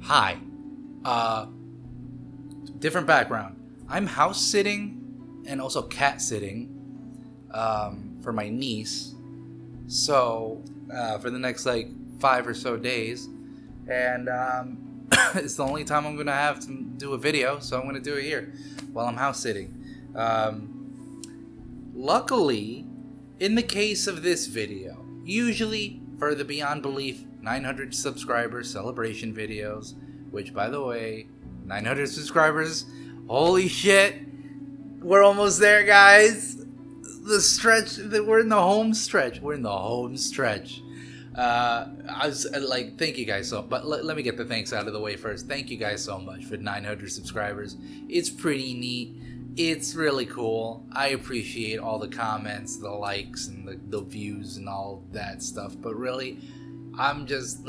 Hi. Uh, Different background. I'm house sitting and also cat sitting for my niece. So, for the next 5 or so days. And it's the only time I'm going to have to do a video. So I'm going to do it here while I'm house sitting. Luckily, in the case of this video, usually for the Beyond Belief 900 subscribers celebration videos, which, by the way, 900 subscribers, holy shit, we're almost there, guys. The stretch, we're in the home stretch. I was thank you guys but let me get the thanks out of the way first. Thank you guys so much for 900 subscribers. It's pretty neat. It's really cool. I appreciate all the comments, the likes, and the views and all that stuff. But really, I'm just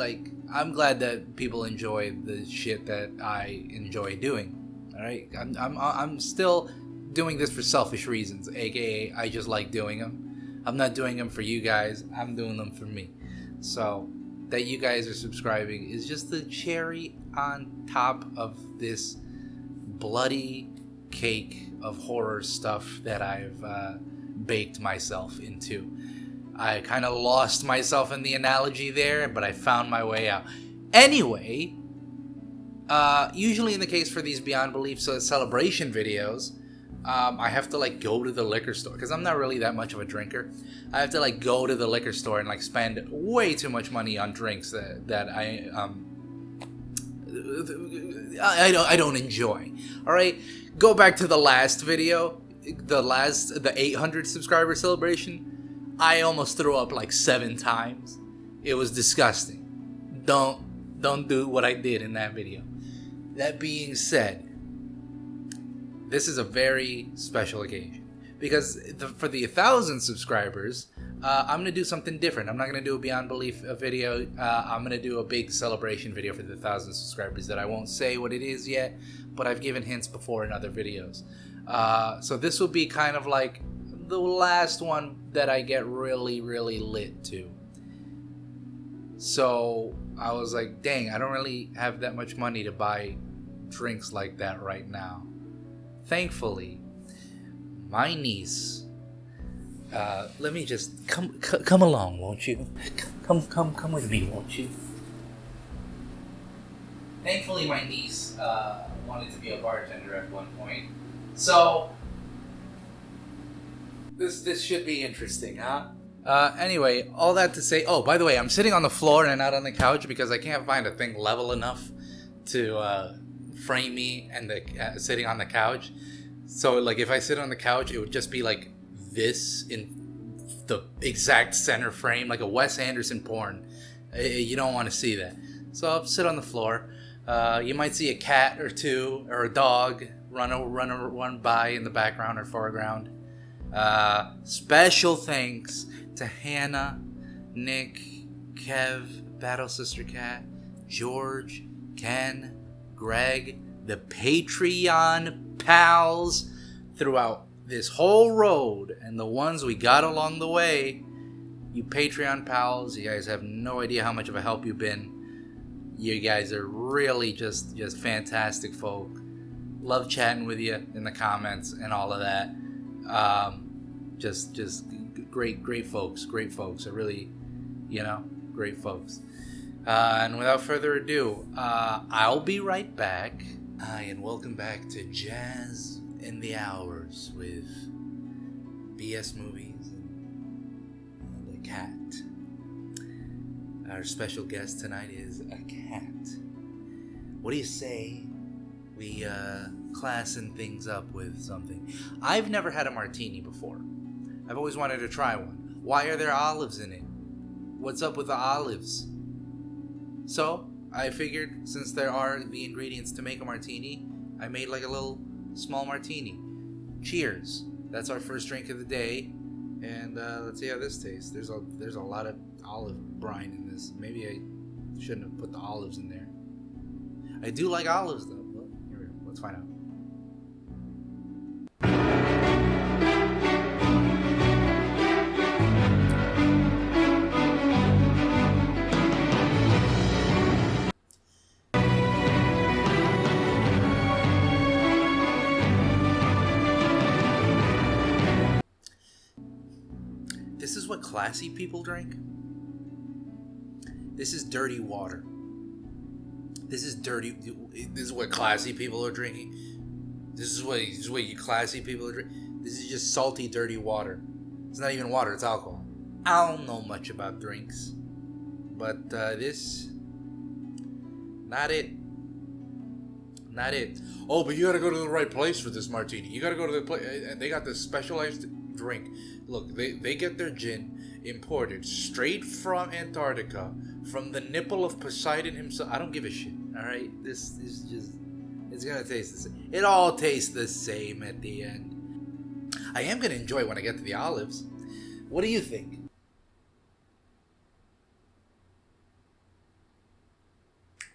I'm glad that people enjoy the shit that I enjoy doing. All right, I'm still doing this for selfish reasons, aka I just like doing them. I'm not doing them for you guys. I'm doing them for me. So that you guys are subscribing is just the cherry on top of this bloody cake of horror stuff that I've baked myself into. I kind of lost myself in the analogy there, but I found my way out. Anyway, usually in the case for these Beyond Belief celebration videos, I have to go to the liquor store because I'm not really that much of a drinker. I have to go to the liquor store and spend way too much money on drinks that I don't enjoy. All right, go back to the last video, the 800 subscriber celebration. I almost threw up 7 times. It was disgusting. Don't do what I did in that video. That being said, this is a very special occasion because for the 1,000 subscribers, I'm gonna do something different. I'm not gonna do a Beyond Belief video. I'm gonna do a big celebration video for the 1,000 subscribers that I won't say what it is yet, but I've given hints before in other videos. So this will be kind of the last one that I get really, really lit to. So I was like, dang, I don't really have that much money to buy drinks like that right now. Thankfully, my niece, let me just come along, won't you? Come with me, won't you? Thankfully, my niece wanted to be a bartender at one point. So this should be interesting, huh? Anyway, all that to say, oh, by the way, I'm sitting on the floor and not on the couch because I can't find a thing level enough to frame me and sitting on the couch. So if I sit on the couch, it would just be this in the exact center frame, like a Wes Anderson porn. You don't want to see that. So I'll sit on the floor. You might see a cat or two or a dog run by in the background or foreground. Special thanks to Hannah, Nick, Kev, Battle Sister Cat, George, Ken, Greg, the Patreon pals throughout this whole road and the ones we got along the way. You Patreon pals, you guys have no idea how much of a help you've been. You guys are really just fantastic folk. Love chatting with you in the comments and all of that. Just great folks. I really, great folks. And without further ado, I'll be right back. Hi, and welcome back to Jazz in the Hours with BS Movies and a cat. Our special guest tonight is a cat. What do you say we classen things up with something? I've never had a martini before. I've always wanted to try one. Why are there olives in it? What's up with the olives? So, I figured since there are the ingredients to make a martini, I made a little small martini. Cheers. That's our first drink of the day. And let's see how this tastes. There's a lot of olive brine in this. Maybe I shouldn't have put the olives in there. I do like olives though. But here we go. Let's find out. This is what classy people drink? This is dirty water. This is dirty. This is what classy people are drinking. This is what you classy people are drinking. This is just salty, dirty water. It's not even water, it's alcohol. I don't know much about drinks. But this... Not it. Not it. Oh, but you gotta go to the right place for this martini. You gotta go to the place. And they got this specialized drink. Look, they get their gin imported straight from Antarctica, from the nipple of Poseidon himself. I don't give a shit. All right, this is just, it's gonna taste the same. It all tastes the same at the end. I am gonna enjoy when I get to the olives. What do you think?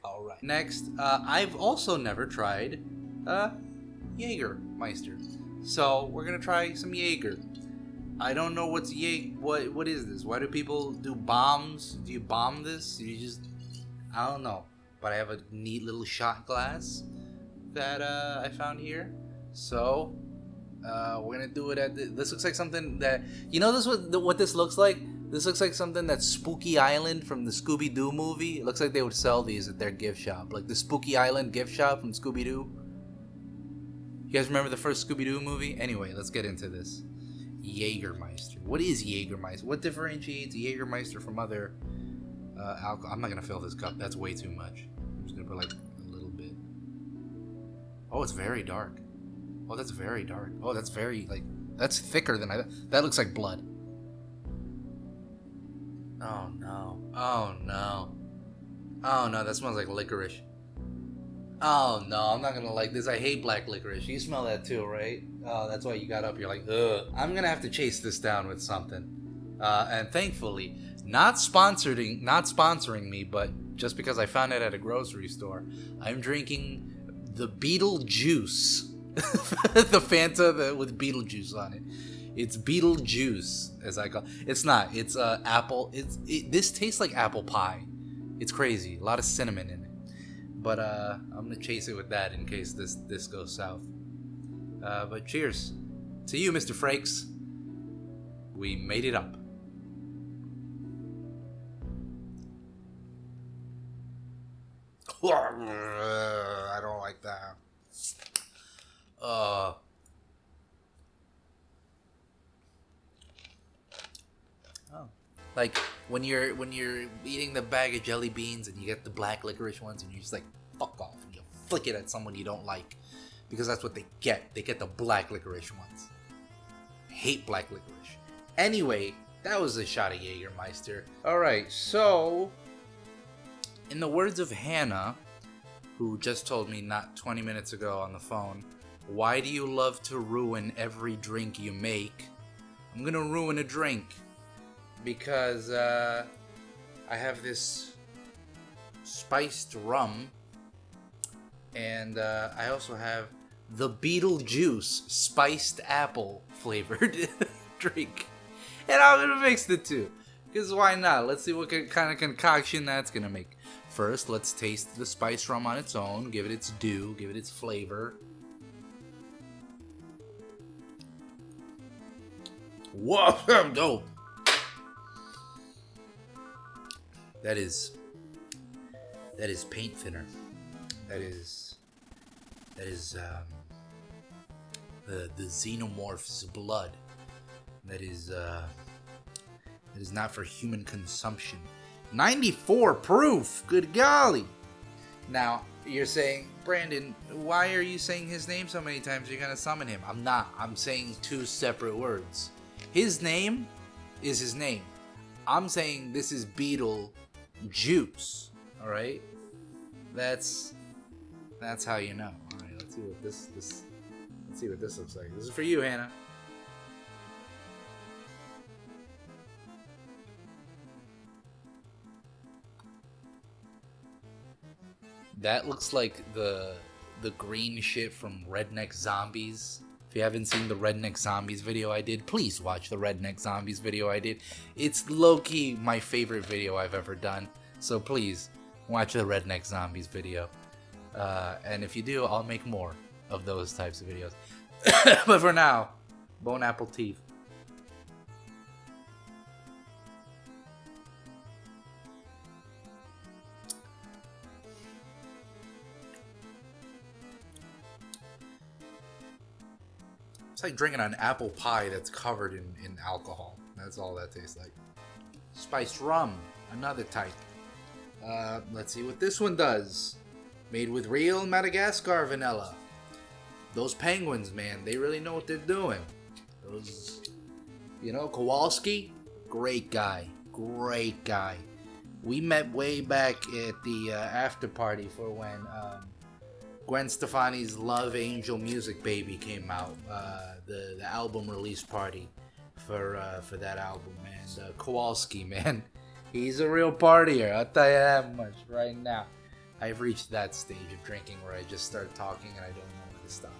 All right. Next, I've also never tried Jägermeister, so we're gonna try some Jaeger. I don't know what's what is this? Why do people do bombs? Do you bomb this? You just, I don't know. But I have a neat little shot glass that I found here. So we're gonna do it at this looks like something that, you know, this what this looks like. This looks like something that's Spooky Island from the Scooby-Doo movie. It looks like they would sell these at their gift shop, like the Spooky Island gift shop from Scooby-Doo. You guys remember the first Scooby-Doo movie? Anyway, let's get into this. Jägermeister. What is Jägermeister? What differentiates Jägermeister from other alcohol? I'm not gonna fill this cup. That's way too much. I'm just gonna put like a little bit. Oh, it's very dark. Oh, that's very dark. Oh, that's very that's thicker than that looks like blood. Oh no. Oh no. Oh no, that smells like licorice. Oh no, I'm not gonna like this. I hate black licorice. You smell that too, right? Oh, that's why you got up. You're like, ugh. I'm gonna have to chase this down with something. And thankfully, not sponsoring me, but just because I found it at a grocery store, I'm drinking the Beetlejuice. The Fanta with Beetlejuice on it. It's Beetlejuice, as I call it. It's not. It's apple. This tastes like apple pie. It's crazy. A lot of cinnamon in it. But I'm gonna chase it with that in case this goes south. But cheers to you, Mr. Frakes. We made it up. I don't like that. Like when you're eating the bag of jelly beans and you get the black licorice ones and you're just like, fuck off, and you flick it at someone you don't like, because that's what they get. They get the black licorice ones. I hate black licorice. Anyway, that was a shot of Jägermeister. Alright, so in the words of Hannah, who just told me not 20 minutes ago on the phone, why do you love to ruin every drink you make? I'm gonna ruin a drink. Because I have this spiced rum, and I also have the Beetlejuice spiced apple flavored drink, and I'm gonna mix the two. Because why not? Let's see what kind of concoction that's gonna make. First, let's taste the spiced rum on its own, give it its due, give it its flavor. Whoa, dope. That is paint thinner. That is the xenomorph's blood. That is not for human consumption. 94 proof. Good golly. Now you're saying, Brandon, why are you saying his name so many times? You're gonna summon him. I'm not. I'm saying two separate words. His name is his name. I'm saying this is Beetle Juice. All right, that's how you know. All right, let's see what let's see what this looks like. This is for you, Hannah. That looks like the green shit from Redneck Zombies. If you haven't seen the Redneck Zombies video I did, please watch the Redneck Zombies video I did. It's low-key my favorite video I've ever done. So please, watch the Redneck Zombies video. And if you do, I'll make more of those types of videos. But for now, bone apple teeth. It's like drinking an apple pie that's covered in alcohol. That's all that tastes like. Spiced rum, another type. Let's see what this one does. Made with real Madagascar vanilla. Those penguins, man, they really know what they're doing. Those, you know, Kowalski, great guy. Great guy. We met way back at the after party for when Gwen Stefani's Love Angel Music Baby came out. The album release party for that album, man. Kowalski, man. He's a real partier, I'll tell you that much right now. I've reached that stage of drinking where I just start talking and I don't know when to stop.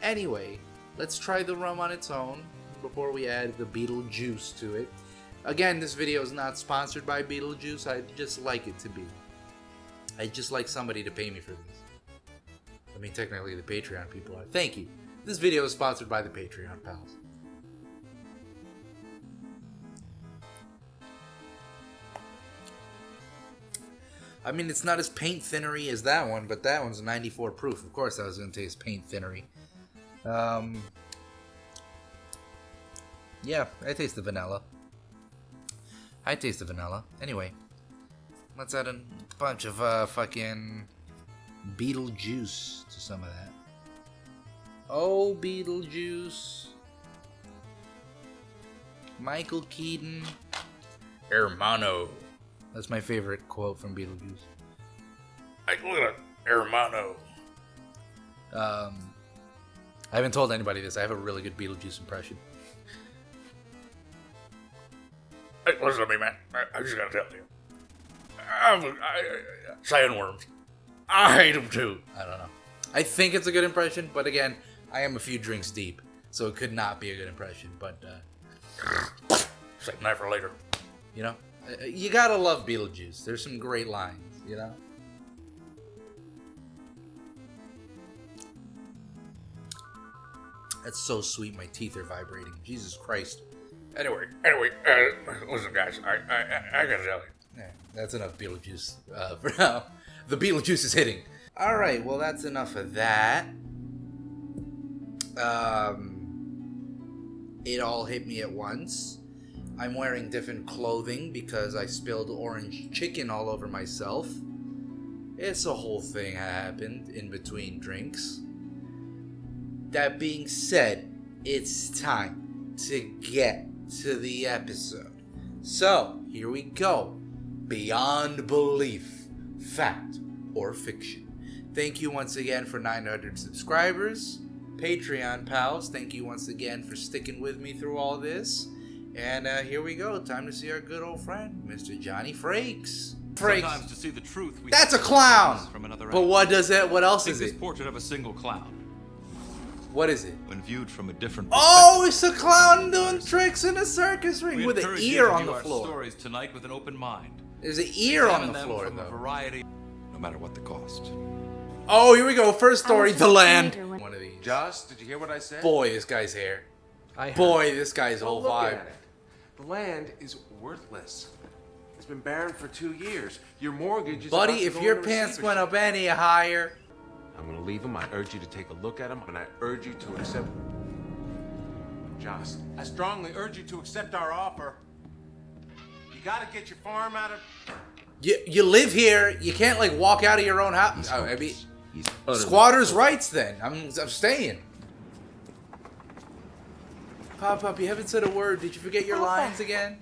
Anyway, let's try the rum on its own before we add the Beetlejuice to it. Again, this video is not sponsored by Beetlejuice. I'd just like it to be. I'd just like somebody to pay me for this. I mean, technically the Patreon people are. Thank you. This video is sponsored by the Patreon pals. I mean, it's not as paint thinnery as that one, but that one's 94 proof. Of course, I was going to taste paint thinnery. Yeah, I taste the vanilla. Anyway, let's add a bunch of fucking Beetlejuice to some of that. Oh, Beetlejuice. Michael Keaton. Hermano. That's my favorite quote from Beetlejuice. Like, look at Hermano. I haven't told anybody this. I have a really good Beetlejuice impression. Hey, listen to me, man. I just gotta tell you. Sandworms. I hate them too. I don't know. I think it's a good impression, but again, I am a few drinks deep, so it could not be a good impression, but save that for later. You know? You gotta love Beetlejuice. There's some great lines, you know? That's so sweet, my teeth are vibrating. Jesus Christ. Anyway, listen guys, I gotta tell you. Yeah, that's enough Beetlejuice for now. The Beetlejuice is hitting. Alright, well that's enough of that. It all hit me at once. I'm wearing different clothing because I spilled orange chicken all over myself. It's a whole thing happened in between drinks. That being said, it's time to get to the episode. So, here we go. Beyond belief, fact or fiction. Thank you once again for 900 subscribers. Patreon pals, thank you once again for sticking with me through all this. And here we go. Time to see our good old friend, Mr. Johnny Frakes. Sometimes to see the truth, we That's a clown. From another but what does it? What else Take is this it? portrait of a single clown. What is it? When viewed from a different Oh, it's a clown doing tricks in a circus ring we with an encourage you ear to on view the our floor. Stories tonight with an open mind. There's an ear on Examine the them floor, from a though. variety, no matter what the cost. Oh, here we go. First story, the land. One of these. Joss, did you hear what I said? Boy, this guy's hair. I heard. Boy, this guy's Well, whole look vibe. at it. The land is worthless. It's been barren for 2 years. Your mortgage is Buddy, about to if go your into pants went receivership. up any higher. I'm gonna leave them. I urge you to take a look at them, and I urge you to accept. Joss, I strongly urge you to accept our offer. You gotta get your farm out of. You live here. You can't like walk out of your own house. Oh, I mean, squatters' rights. Then I'm staying. Pop, you haven't said a word. Did you forget your lines again?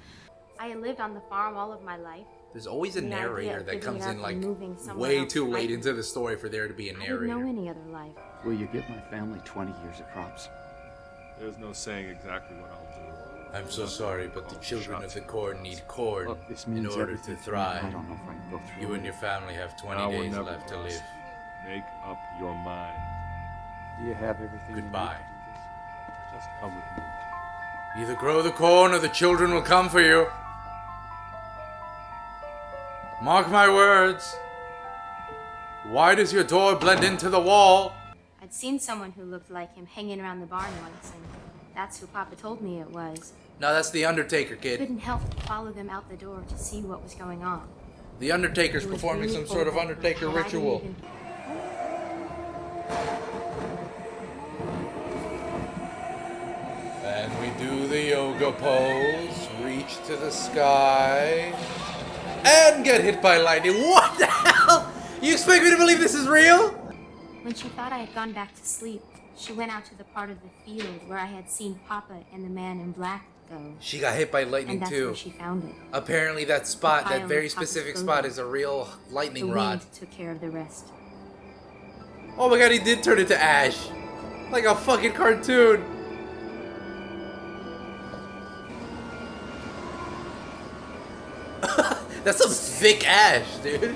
I lived on the farm all of my life. There's always a The idea narrator of that giving comes it in up like and moving somewhere way else too late frightened into the story for there to be a I didn't know narrator. any other life. Will you give my family 20 years of crops? There's no saying exactly what I'll do. I'm so sorry, but the children of the corn need corn Look, this in means order to everything to me. thrive. I don't know if I can go through You it. and your family have 20 Now or days never, left to boss. live. Make up your mind. Do you have everything Goodbye. you need to do this? Just come with me. Either grow the corn or the children will come for you. Mark my words. Why does your door blend into the wall? I'd seen someone who looked like him hanging around the barn once, and that's who Papa told me it was. No, that's the Undertaker, kid. Couldn't help but follow them out the door to see what was going on. The Undertaker's It was performing really some sort of cold, Undertaker and I didn't ritual. even- yoga pose, reach to the sky, and get hit by lightning. What the hell? You expect me to believe this is real? When she thought I had gone back to sleep, she went out to the part of the field where I had seen Papa and the man in black go. She got hit by lightning And that's too. where she found it. Apparently that spot, pile that very of Papa's specific clothing. spot is a real lightning The rod. wind took care of the rest. Oh my god, he did turn into Ash. Like a fucking cartoon. That's some thick Ash, dude.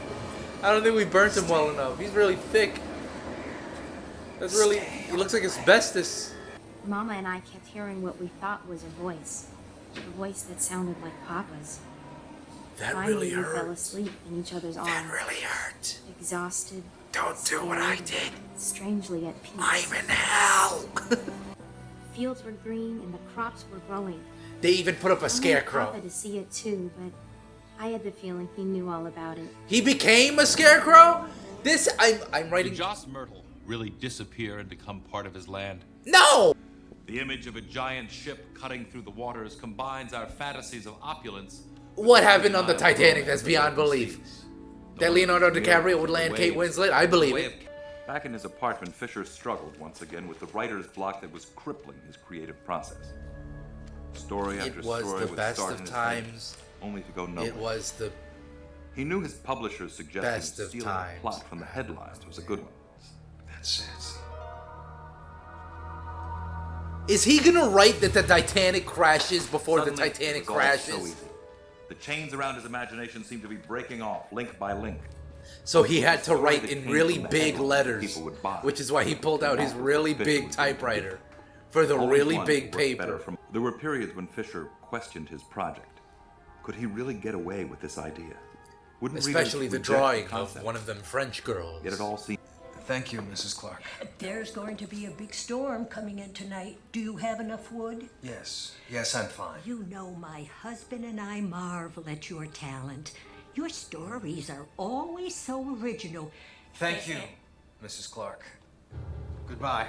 I don't think we burnt him well enough. He's really thick. That's really... He looks like asbestos. Mama and I kept hearing what we thought was a voice. A voice that sounded like Papa's. That Finally, really we fell hurt. asleep in each other's arms. That really hurt. Exhausted. Don't do what I scared, did. Strangely at peace. I'm in hell. Fields were green and the crops were growing. They even put up a I wanted scarecrow. Papa to see it too, but I had the feeling he knew all about it. He became a scarecrow? This, I'm Did writing... Joss Myrtle really disappear and become part of his land? No! The image of a giant ship cutting through the waters combines our fantasies of opulence. What happened on the Titanic that's beyond belief? That Leonardo DiCaprio would land Kate Winslet? I believe it. Back in his apartment, Fisher struggled once again with the writer's block that was crippling his creative process. Story after It was story the would best start of in his head, times. only to go nowhere. It was the... He knew his publishers suggested best of stealing times. a plot from the headlines was a good one. That's it. Is he gonna write that the Titanic crashes before Suddenly, the Titanic it was all crashes? So easy. The chains around his imagination seemed to be breaking off, link by link. So he had to Story write that in came really from the big headlines letters, people would buy. which is why he pulled out his really Fisher big was typewriter for the Always really one big worked better paper. There were periods when Fisher questioned his project. Could he really get away with this idea? Wouldn't readers Especially the reject drawing of concept? one of them French girls. Yet it all seemed... Thank you, Mrs. Clark. There's going to be a big storm coming in tonight. Do you have enough wood? Yes, I'm fine. You know my husband and I marvel at your talent. Your stories are always so original. Thank you, Mrs. Clark. Goodbye.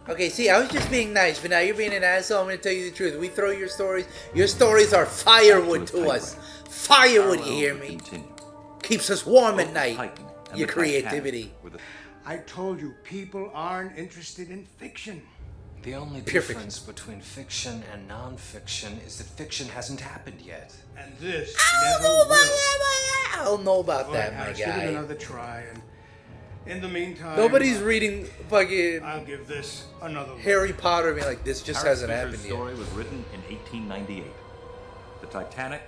Okay, see, I was just being nice, but now you're being an asshole. I'm gonna tell you the truth. We throw your stories. Your stories are firewood to us. Firewood, you hear me? Keeps us warm at night. Your creativity. I told you, people aren't interested in fiction. The only Pure difference between fiction and non-fiction is that fiction hasn't happened yet. And this I never don't know about will. that, I don't know about that, my Give it guy. another try, and in the meantime, Nobody's reading fucking I'll give this another look. Harry Potter being like, this just Harry hasn't Fisher's happened yet. story was written in 1898. The Titanic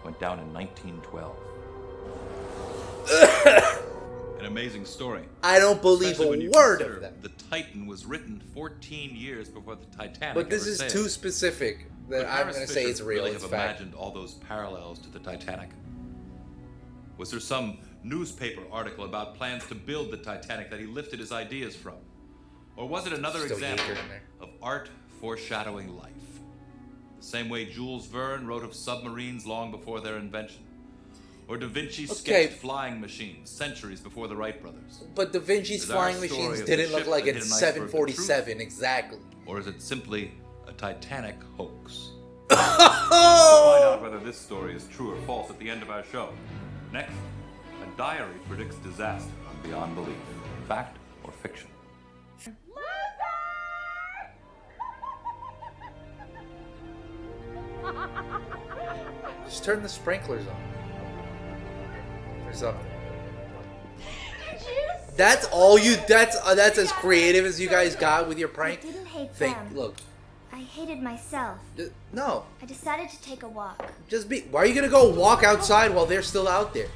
went down in 1912. An amazing story. I don't believe Especially when a you word consider of them. The Titan was written 14 years before the Titanic. But this ever is sailed. too specific that Could I'm Harris going to say Fisher it's real. really It's have fact. imagined all those parallels to the Titanic? Was there some newspaper article about plans to build the Titanic that he lifted his ideas from? Or was it another Still example Jaeger in there. of art foreshadowing life? The same way Jules Verne wrote of submarines long before their invention. Or Da Vinci Okay. sketched flying machines centuries before the Wright brothers. But Da Vinci's Is our flying story machines of the didn't look ship like that it's hit an iceberg the 747 exactly. Or is it simply a Titanic hoax? We'll find out whether this story is true or false at the end of our show. Next, a diary predicts disaster on Beyond Belief. Fact or fiction? Just turn the sprinklers on. Or something. That's all you. That's as creative as you guys got with your prank. I didn't hate them. Look, I hated myself. no. I decided to take a walk. Just be. Why are you gonna go walk outside while they're still out there?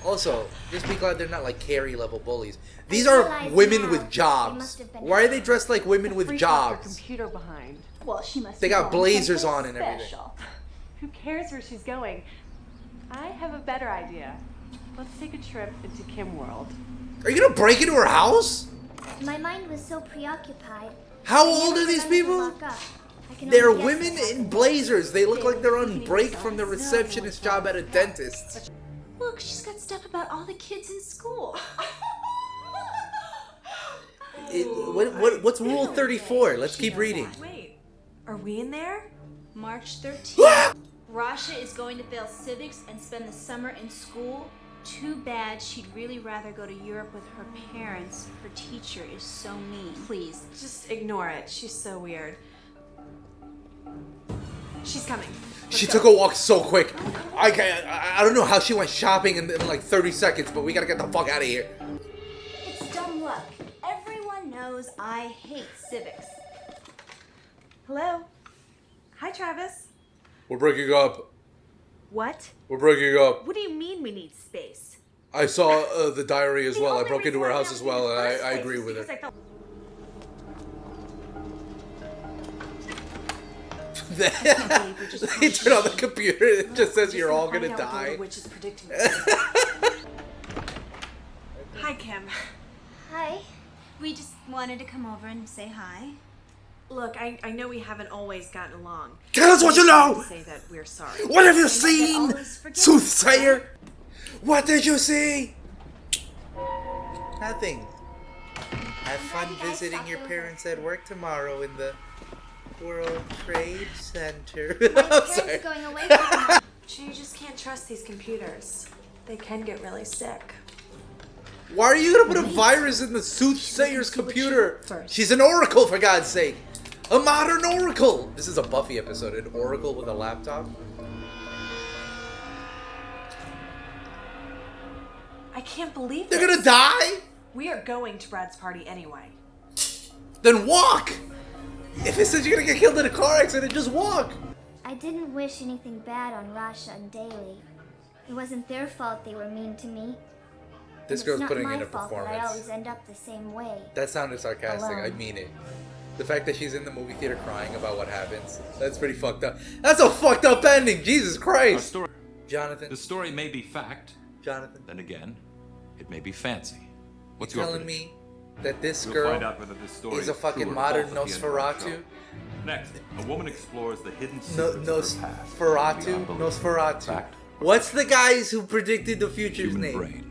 Also, just be glad they're not like Carrie level bullies. These are realize women now with they jobs. must have been Why are they dressed like women with jobs? Computer behind. Well, she must. They be got going blazers someplace on and everything. special. Who cares where she's going? I have a better idea. Let's take a trip into Kim World. Are you gonna break into her house? My mind was so preoccupied. How I old never are these remembered to people? lock up. I can They're only guess women what in happened. blazers. They look like they're on break from the receptionist job at a dentist. Look, she's got stuff about all the kids in school. What's Rule 34? Let's keep reading. Wait, Are we in there? March 13th. Rasha is going to fail civics and spend the summer in school. Too bad. She'd really rather go to Europe with her parents. Her teacher is so mean. Please. Just ignore it. She's so weird. She's coming. She took a walk so quick. I don't know how she went shopping in like 30 seconds, but we gotta get the fuck out of here. It's dumb luck. Everyone knows I hate civics. Hello? Hi, Travis. We're breaking up. What? We're breaking up. What do you mean we need space? I saw the diary as well. I broke into her house as well, and I agree with her. They turn on the computer, it just says you're all gonna die. Hi, Kim. Hi. We just wanted to come over and say hi. Look, I know we haven't always gotten along. Tell us what you know! Say that we're sorry. What have you seen, soothsayer? What did you see? Nothing. Have fun visiting your parents at work tomorrow in the World Trade Center. I'm sorry. Going away from You just can't trust these computers. They can get really sick. Why are you gonna put a virus in the soothsayer's computer? She's an oracle, for God's sake. A modern oracle. This is a Buffy episode. An oracle with a laptop. I can't believe They're gonna die? We are going to Brad's party anyway. Then walk! If it says you're gonna get killed in a car accident, just walk! I didn't wish anything bad on Rasha and Daly. It wasn't their fault they were mean to me. This And girl's it's putting not in my a fault that I performance. always end up the same way. That sounded sarcastic. I Alone. mean it. The fact that she's in the movie theater crying about what happens, that's pretty fucked up. That's a fucked up ending, Jesus Christ! Jonathan. The story may be fact. Jonathan. Then again, it may be fancy. What's You're your telling prediction? me that this We'll girl find out whether this story is a true fucking or modern false at the end of our Nosferatu? show. Next, a woman explores the hidden No, secrets of her past. Nosferatu? Nosferatu. What's the guys who predicted the future's name?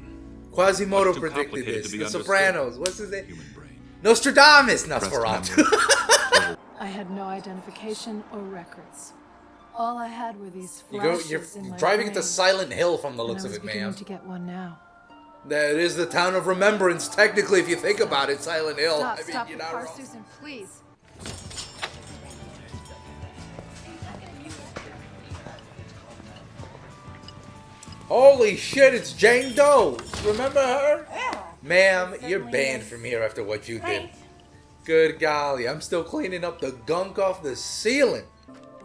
Quasimodo Too predicted complicated this. to be The understood. Sopranos. What's his name? Nostradamus. Nosferatu. I had no identification or records. All I had were these You're flashes in my driving brain. into Silent Hill from the And looks I of was it, beginning ma'am. to get one now. That is the town of remembrance, technically, if you think about it, Silent Hill. Stop, I mean, stop you're the not car, wrong. Susan, please. Holy shit, it's Jane Doe. Remember her? Ma'am, you're banned from here after what you did. Good golly, I'm still cleaning up the gunk off the ceiling.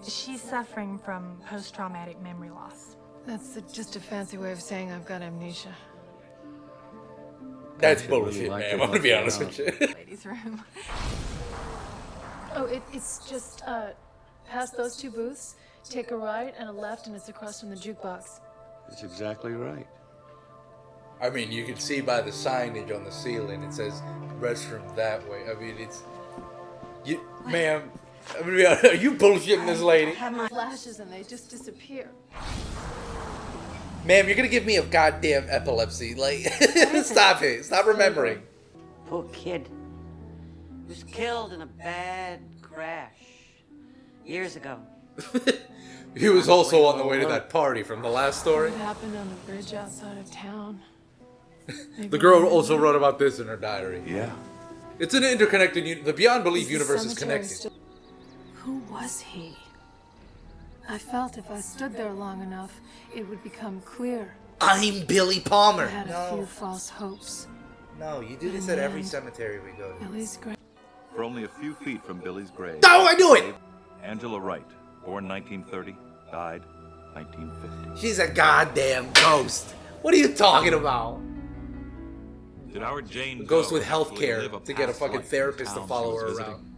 She's suffering from post-traumatic memory loss. That's just a fancy way of saying I've got amnesia. That's bullshit, ma'am. I'm gonna be honest with you. Ladies' room. Oh, it's just past those two booths. Take a right and a left, and it's across from the jukebox. That's exactly right. I mean, you can see by the signage on the ceiling, it says restroom that way. I mean, it's... Ma'am, I'm gonna be honest, are you bullshitting this lady? I have my flashes, and they just disappear. Ma'am, you're gonna give me a goddamn epilepsy. Like, stop it. Stop remembering. Poor kid. He was killed in a bad crash years ago. He was also on the way to that party from the last story. It happened on a bridge outside of town. The girl also wrote about this in her diary. Yeah. It's an interconnected... The Beyond Belief Is the universe is cemetery connected. still- Who was he? I felt if I stood there long enough, it would become clear. I'm Billy Palmer. I had a few false hopes. No, you do this In at the every end, cemetery we go to. Billy's grave. For only a few feet from Billy's grave. Oh, I knew it! Angela Wright, born 1930, died 1950. She's a goddamn ghost. What are you talking about? Did our Jane A ghost Doe with health actually care live a to get a past fucking life in therapist to town follow she her was around.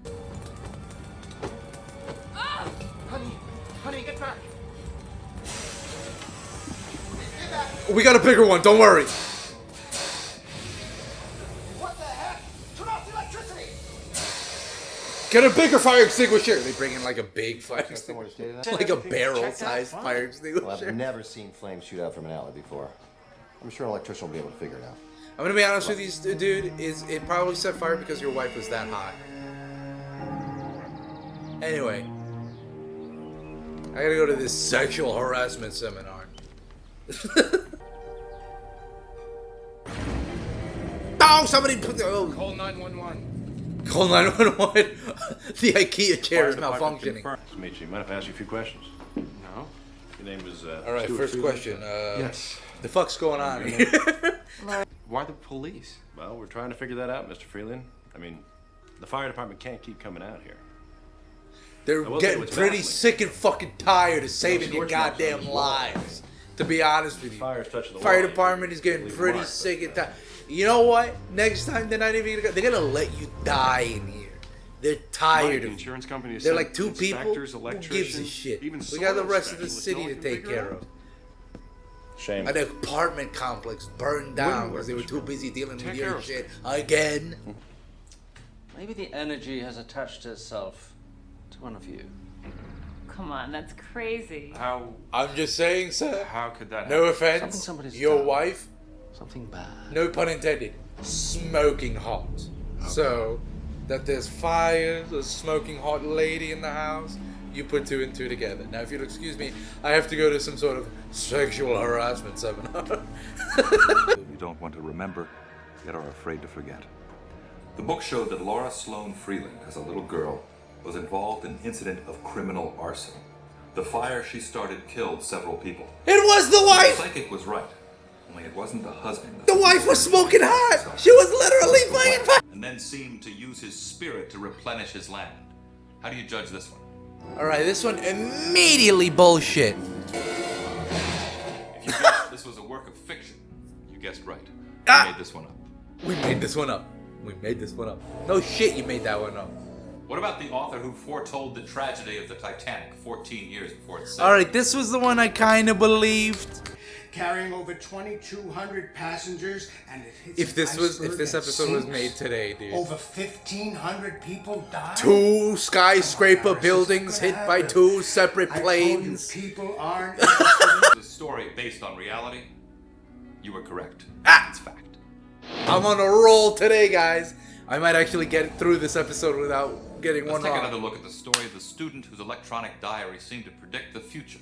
Honey, get back. We got a bigger one, don't worry. What the heck? Turn off the electricity. Get a bigger fire extinguisher. They bring in like a big fire extinguisher. Like a barrel-sized fire extinguisher. Well, I've never seen flames shoot out from an alley before. I'm sure an electrician will be able to figure it out. I'm gonna be honest with you, dude. It probably set fire because your wife was that hot. Anyway, I gotta go to this sexual harassment seminar. Oh, somebody put the... Oh. Call 911. Call 911. The IKEA chair is malfunctioning. Dimitri, mind if I ask you a few questions? No. Your name is, Alright, Stuart first Freeland? question. Yes. The fuck's going on here? Why the police? Well, we're trying to figure that out, Mr. Freeland. I mean, the fire department can't keep coming out here. They're getting pretty sick and fucking tired of saving your goddamn lives. To be honest with you. Fire's touching the Fire wall. department is getting pretty sick and tired. You know what? Next time they're not even gonna. They're gonna let you die in here. They're tired of insurance company. They're like two people. Who gives a electricians, shit? even We got the soil rest of the specialists. city No to one can take figure it care out. of. Shame. An apartment complex burned down because they were too busy dealing with your shit again. Maybe the energy has attached itself to one of you. Come on, that's crazy. How? I'm just saying, sir. How could that? No happen? offense. Somebody's Your done. wife, Something bad. no pun intended, smoking hot. So that there's fires, a smoking hot lady in the house. You put two and two together. Now, if you'll excuse me, I have to go to some sort of sexual harassment seminar. You don't want to remember, yet are afraid to forget. The book showed that Laura Sloane Freeland, as a little girl, was involved in an incident of criminal arson. The fire she started killed several people. It was the wife! The psychic was right, only it wasn't the husband. The wife was smoking hot! She was literally fucking fire! And then seemed to use his spirit to replenish his land. How do you judge this one? Alright, this one immediately bullshit. If you guessed this was a work of fiction, you guessed right. You made this one up. We made this one up. We made this one up. No shit, you made that one up. What about the author who foretold the tragedy of the Titanic 14 years before it sank? Alright, this was the one I kind of believed. Carrying over 2,200 passengers, and it hits If this and episode was sinks. made today, dude. Over 1,500 people died. 2 skyscraper buildings hit by 2 separate planes. People aren't. The story based on reality? You were correct. It's fact. I'm on a roll today, guys. I might actually get through this episode without getting Let's one take wrong. another look at the story of the student whose electronic diary seemed to predict the future.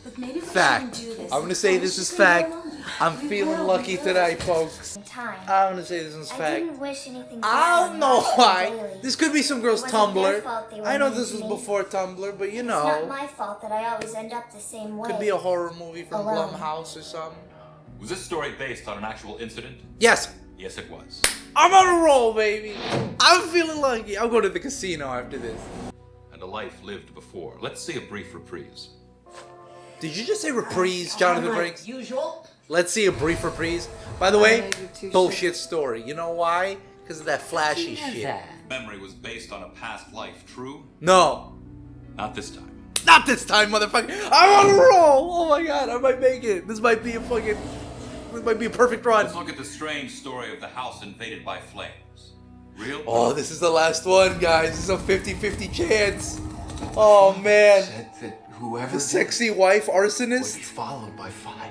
Look, maybe we Fact. shouldn't do this. I'm gonna say this is fact. I'm feeling lucky today, folks. Time. I'm gonna say this is I fact. didn't wish anything I bad don't on know Rasha and why. Bailey. This could be some girl's It wasn't their Tumblr. fault they were I know mean this to was me. before Tumblr, but you It's not know. my fault that I always end up the same way. Could be a horror movie from Alone. Blumhouse or something. Was this story based on an actual incident? Yes. Yes, it was. I'm on a roll, baby. I'm feeling lucky. I'll go to the casino after this. And a life lived before. Let's see a brief reprise. Did you just say reprise, Jonathan Frakes? Usual. Let's see a brief reprise. By the way, bullshit story. You know why? Because of that flashy shit. Memory was based on a past life, true? No. Not this time. Not this time, motherfucker. I'm on a roll. Oh my god, I might make it. This might be a perfect run. Let's look at the strange story of the house invaded by flames. Real? Oh, this is the last one, guys. This is a 50-50 chance. Oh man. Said that whoever The sexy wife was arsonist. followed by fire.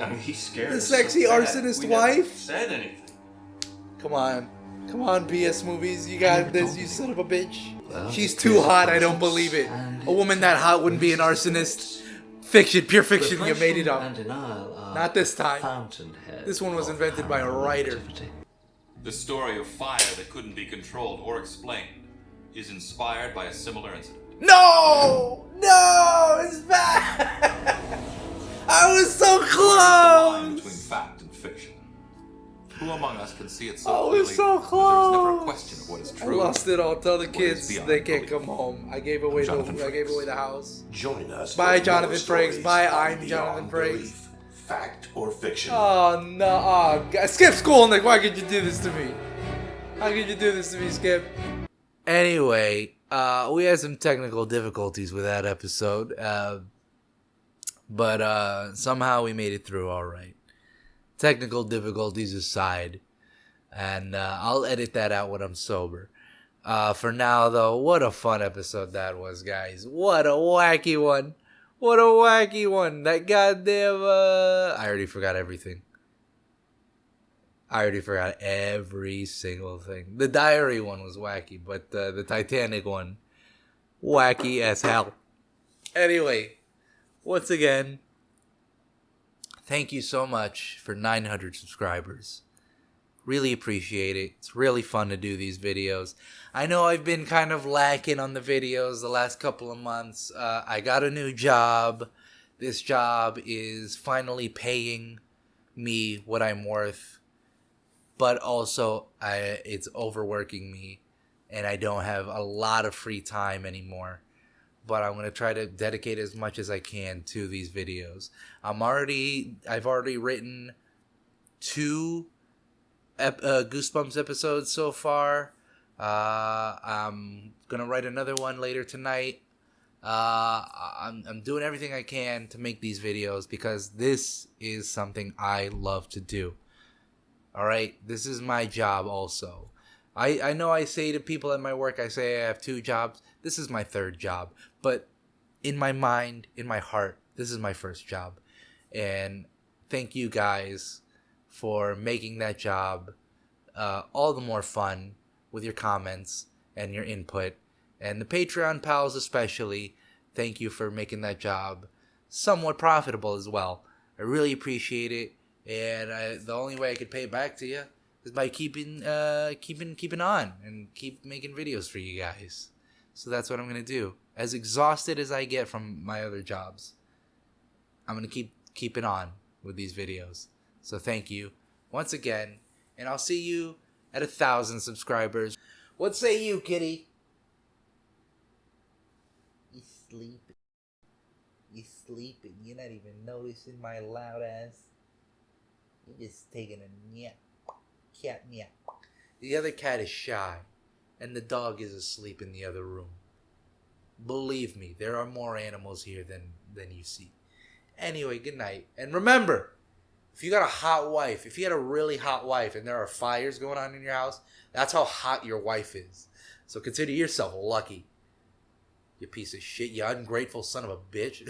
I mean, he's scared. The us so sexy bad. arsonist We never wife? said anything. Come on. Come on, BS movies. You got this, you son of a bitch. Well, She's it too creates hot, I don't conscience believe it. and A woman that hot wouldn't be an arsonist. Fiction, pure fiction, you made it up. And denial are Not this time. fountainheads This one was of invented by a writer. activity. The story of fire that couldn't be controlled or explained is inspired by a similar incident. No! No! It's bad! I was so Where's the line close! between fact and fiction? Who among us can see it so I clearly? was so that There's never a close! question of what is I true. lost it all. Tell the What is kids beyond they can't belief. come home. I gave away Jonathan the house. Join us. Bye, for Jonathan more Frakes. stories Bye, on I'm Beyond Jonathan Frakes. Belief, Fact or fiction. Oh no! Oh, God. Skip school, Nick. Why could you do this to me? How could you do this to me, Skip? Anyway, we had some technical difficulties with that episode, but somehow we made it through all right. Technical difficulties aside, and I'll edit that out when I'm sober. For now, though, what a fun episode that was, guys. What a wacky one. What a wacky one. That goddamn, I already forgot everything. I already forgot every single thing. The diary one was wacky, but the Titanic one wacky as hell. Anyway, once again, thank you so much for 900 subscribers. Really appreciate it. It's really fun to do these videos. I know I've been kind of lacking on the videos the last couple of months. I got a new job. This job is finally paying me what I'm worth. But also, it's overworking me. And I don't have a lot of free time anymore. But I'm going to try to dedicate as much as I can to these videos. I've already written 2 Goosebumps episodes so far. I'm gonna write another one later tonight. I'm doing everything I can to make these videos because this is something I love to do. Alright, this is my job also. I know I say to people at my work, I say I have 2 jobs. This is my 3rd job. But in my mind, in my heart, this is my first job. And thank you guys for making that job all the more fun with your comments and your input. And the Patreon pals especially, thank you for making that job somewhat profitable as well. I really appreciate it. And the only way I could pay it back to you is by keeping on and keep making videos for you guys. So that's what I'm going to do. As exhausted as I get from my other jobs, I'm going to keep it on with these videos. So thank you once again, and I'll see you at 1,000 subscribers. What say you, kitty? You sleeping. You sleeping. You're not even noticing my loud ass. You're just taking a nap. Cat nap. The other cat is shy, and the dog is asleep in the other room. Believe me, there are more animals here than you see. Anyway, good night. And remember, if you got a hot wife, if you had a really hot wife and there are fires going on in your house, that's how hot your wife is. So consider yourself lucky. You piece of shit, you ungrateful son of a bitch.